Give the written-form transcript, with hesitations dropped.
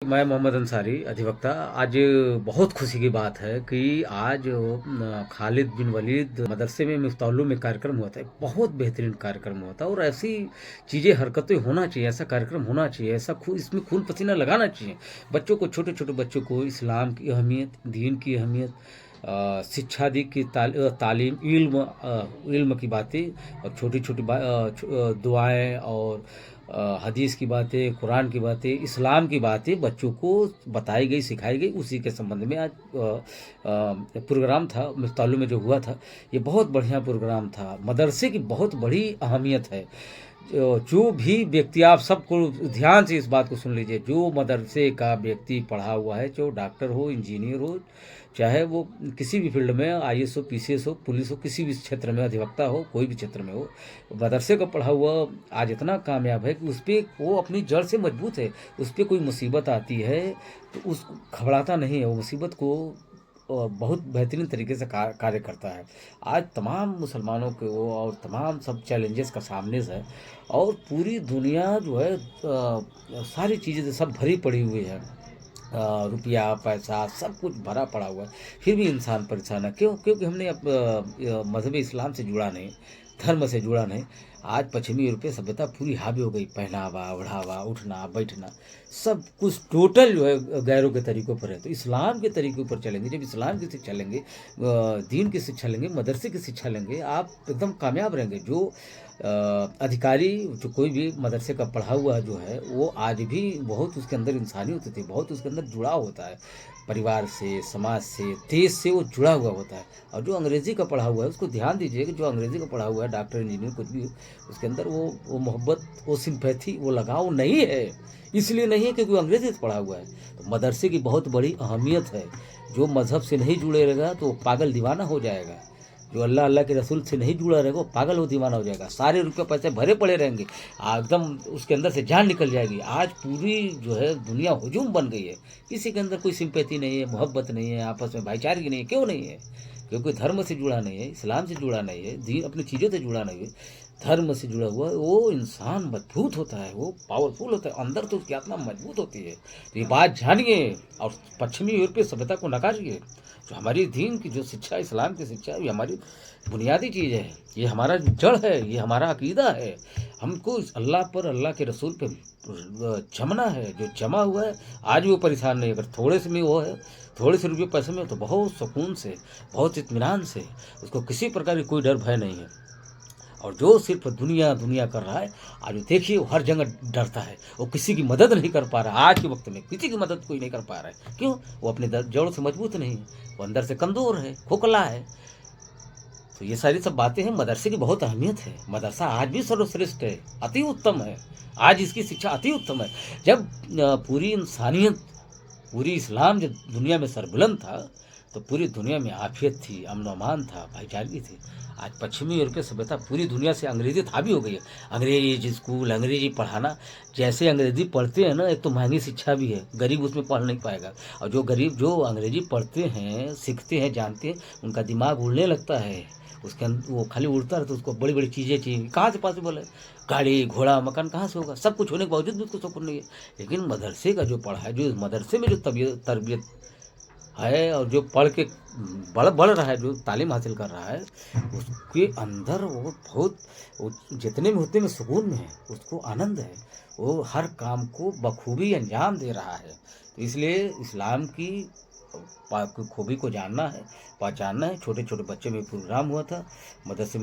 मैं मोहम्मद अंसारी अधिवक्ता। आज बहुत खुशी की बात है कि आज खालिद बिन वलीद मदरसे में मिफ्ताहुल में कार्यक्रम हुआ था। एक बहुत बेहतरीन कार्यक्रम हुआ था और ऐसी चीज़ें हरकतें होना चाहिए, ऐसा कार्यक्रम होना चाहिए, इसमें खून पसीना लगाना चाहिए। बच्चों को, छोटे छोटे बच्चों को इस्लाम की अहमियत, दीन की अहमियत, शिक्षा दी की तालीम, इल्म की बातें और छोटी छोटी दुआएं और हदीस की बातें, कुरान की बातें, इस्लाम की बातें बच्चों को बताई गई, सिखाई गई। उसी के संबंध में आज प्रोग्राम था मिफ्ताहुल में जो हुआ था। ये बहुत बढ़िया प्रोग्राम था। मदरसे की बहुत बड़ी अहमियत है। जो भी व्यक्ति, आप सबको ध्यान से इस बात को सुन लीजिए, जो मदरसे का व्यक्ति पढ़ा हुआ है, चाहे डॉक्टर हो, इंजीनियर हो, चाहे वो किसी भी फील्ड में आईएएस हो, पीसीएस हो, पुलिस हो, किसी भी क्षेत्र में अधिवक्ता हो, कोई भी क्षेत्र में हो, मदरसे का पढ़ा हुआ आज इतना कामयाब है कि उस पर वो अपनी जड़ से मजबूत है। उस पर कोई मुसीबत आती है तो उस घबराता नहीं है, वो मुसीबत को बहुत बेहतरीन तरीके से कार्य करता है। आज तमाम मुसलमानों के वो और तमाम सब चैलेंजेस का सामने है और पूरी दुनिया जो है सारी चीज़ें सब भरी पड़ी हुई है। रुपया पैसा सब कुछ भरा पड़ा हुआ है, फिर भी इंसान परेशान है। क्यों? क्योंकि हमने मजहब इस्लाम से जुड़ा नहीं, धर्म से जुड़ा नहीं। आज पश्चिमी यूरोपीय सभ्यता पूरी हावी हो गई। पहनावा, ओढ़ावा, उठना बैठना सब कुछ टोटल जो है गैरों के तरीक़ों पर है। तो इस्लाम के तरीक़ों पर चलेंगे, जब इस्लाम की शिक्षा लेंगे, दीन की शिक्षा लेंगे, मदरसे की शिक्षा लेंगे, आप एकदम कामयाब रहेंगे। जो अधिकारी, जो कोई भी मदरसे का पढ़ा हुआ जो है, वो आज भी बहुत उसके अंदर इंसानियत होती है, बहुत उसके अंदर जुड़ाव होता है, परिवार से, समाज से, देश से वो जुड़ा हुआ होता है। और जो अंग्रेज़ी का पढ़ा हुआ है, उसको ध्यान दीजिए कि जो अंग्रेज़ी का पढ़ा हुआ है, डॉक्टर, इंजीनियर, कुछ भी, उसके अंदर वो मोहब्बत, वो सिंपैथी, वो लगाव नहीं है। इसलिए नहीं है क्योंकि वो अंग्रेज़ी से पढ़ा हुआ है। तो मदरसे की बहुत बड़ी अहमियत है। जो मज़हब से नहीं जुड़े रहेगा तो वो पागल दीवाना हो जाएगा। जो अल्लाह अल्लाह के रसूल से नहीं जुड़ा रहेगा वो पागल हो दीवाना हो जाएगा। सारे रुपये पैसे भरे पड़े रहेंगे, एकदम उसके अंदर से जान निकल जाएगी। आज पूरी जो है दुनिया हुजूम बन गई है। किसी के अंदर कोई सिंपैथी नहीं है, मोहब्बत नहीं है, आपस में भाईचारगी नहीं है। क्यों नहीं है? क्योंकि धर्म से जुड़ा नहीं है, इस्लाम से जुड़ा नहीं है, दीन अपनी चीज़ों से जुड़ा नहीं है। धर्म से जुड़ा हुआ वो इंसान मजबूत होता है, वो पावरफुल होता है, अंदर तो उसकी आत्मा मजबूत होती है। तो ये बात जानिए और पश्चिमी यूरोपीय सभ्यता को नकारिए। जो हमारी दीन की जो शिक्षा, इस्लाम की शिक्षा है, ये हमारी बुनियादी चीज़ है, ये हमारा जड़ है, ये हमारा अकीदा है। हमको इस अल्लाह पर, अल्लाह के रसूल पे जमना है। जो जमा हुआ है आज वो परेशान नहीं। अगर थोड़े से में वो है, थोड़े से रुपये पैसे में हो, तो बहुत सुकून से, बहुत इत्मीनान से, उसको किसी प्रकार की कोई डर भय नहीं है। और जो सिर्फ दुनिया दुनिया कर रहा है, आज देखिए वो हर जगह डरता है, वो किसी की मदद नहीं कर पा रहा है। आज के वक्त में किसी की मदद कोई नहीं कर पा रहा है। क्यों? वो अपने जड़ से मजबूत नहीं है, वो अंदर से कमज़ोर है, खोखला है। तो ये सारी सब बातें हैं। मदरसे की बहुत अहमियत है। मदरसा आज भी सर्वश्रेष्ठ है, अति उत्तम है। आज इसकी शिक्षा अति उत्तम है। जब पूरी इंसानियत, पूरी इस्लाम जब दुनिया में सरबुलंद था, तो पूरी दुनिया में आफियत थी, अमन अमान था, भाईचारगी थी। आज पश्चिमी यूरोपीय सभ्यता पूरी दुनिया से अंग्रेजी हावी हो गई है। अंग्रेजी स्कूल, अंग्रेजी पढ़ाना, जैसे अंग्रेजी पढ़ते हैं ना, एक तो महंगी शिक्षा भी है, गरीब उसमें पढ़ नहीं पाएगा। और जो गरीब जो अंग्रेजी पढ़ते हैं, सीखते हैं, जानते हैं, उनका दिमाग उड़ने लगता है। उसके अंदर वो खाली उड़ता रहता है, उसको बड़ी बड़ी चीज़ें चाहिए। कहाँ से पॉसिबल है? गाड़ी घोड़ा मकान कहाँ से होगा? सब कुछ होने के बावजूद भी उसको सुकून नहीं है। लेकिन मदरसे का जो पढ़ा है, जो मदरसे में जो तरबियत है और जो पढ़ के बढ़ बढ़ रहा है, जो तालीम हासिल कर रहा है, उसके अंदर वो बहुत, वो जितने में उतने में सुकून में है, उसको आनंद है, वो हर काम को बखूबी अंजाम दे रहा है। तो इसलिए इस्लाम की खूबी को जानना है, पहचानना है। छोटे छोटे बच्चे में प्रोग्राम हुआ था मदरसे में।